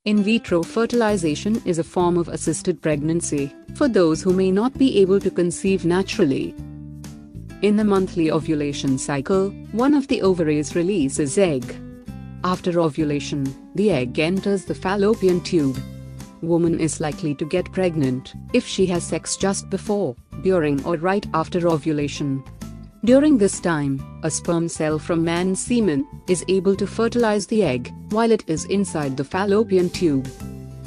In vitro fertilization is a form of assisted pregnancy for those who may not be able to conceive naturally. In the monthly ovulation cycle, one of the ovaries releases egg. After ovulation, the egg enters the fallopian tube. Woman is likely to get pregnant if she has sex just before, during or right after ovulation. During this time, a sperm cell from man's semen is able to fertilize the egg while it is inside the fallopian tube.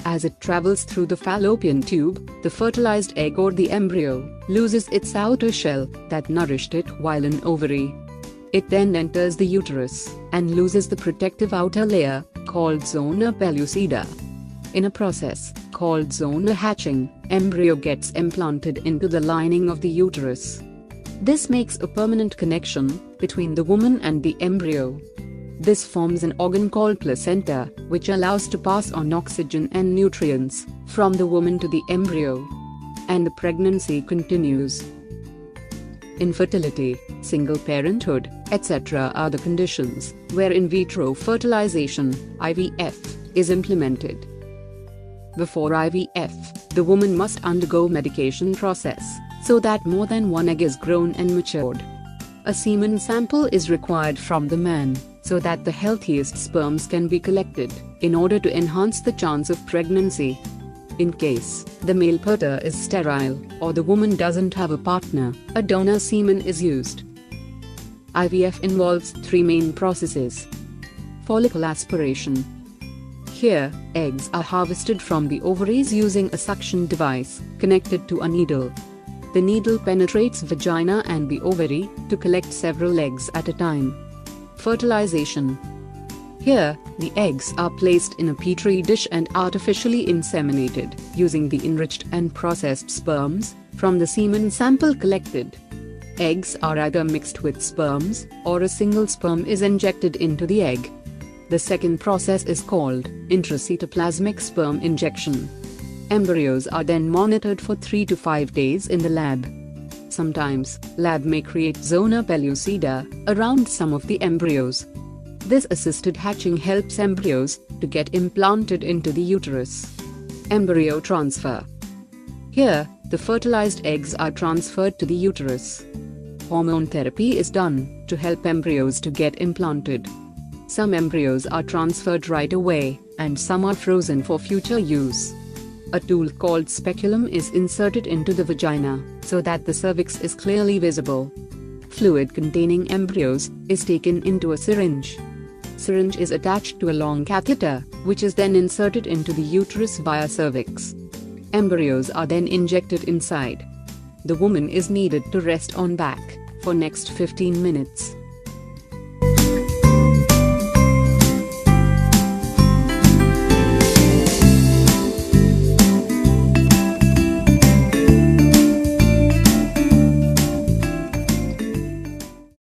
As it travels through the fallopian tube, the fertilized egg or the embryo loses its outer shell that nourished it while an ovary. It then enters the uterus and loses the protective outer layer called zona pellucida. In a process called zona hatching, embryo gets implanted into the lining of the uterus. This makes a permanent connection between the woman and the embryo. This forms an organ called placenta, which allows to pass on oxygen and nutrients from the woman to the embryo. And the pregnancy continues. Infertility, single parenthood, etc. are the conditions where in vitro fertilization, IVF, is implemented. Before IVF, the woman must undergo medication process so that more than one egg is grown and matured. A semen sample is required from the man so that the healthiest sperms can be collected in order to enhance the chance of pregnancy. In case the male partner is sterile or the woman doesn't have a partner, a donor semen is used. IVF involves three main processes. Follicle aspiration. Here, eggs are harvested from the ovaries using a suction device connected to a needle. The needle penetrates vagina and the ovary to collect several eggs at a time. Fertilization. Here, the eggs are placed in a petri dish and artificially inseminated using the enriched and processed sperms from the semen sample collected. Eggs are either mixed with sperms or a single sperm is injected into the egg. The second process is called intracytoplasmic sperm injection. Embryos are then monitored for 3 to 5 days in the lab. Sometimes, lab may create zona pellucida around some of the embryos. This assisted hatching helps embryos to get implanted into the uterus. Embryo transfer. Here, the fertilized eggs are transferred to the uterus. Hormone therapy is done to help embryos to get implanted. Some embryos are transferred right away, and some are frozen for future use. A tool called speculum is inserted into the vagina so that the cervix is clearly visible. Fluid containing embryos is taken into a syringe. Syringe is attached to a long catheter, which is then inserted into the uterus via cervix. Embryos are then injected inside. The woman is needed to rest on back for next 15 minutes.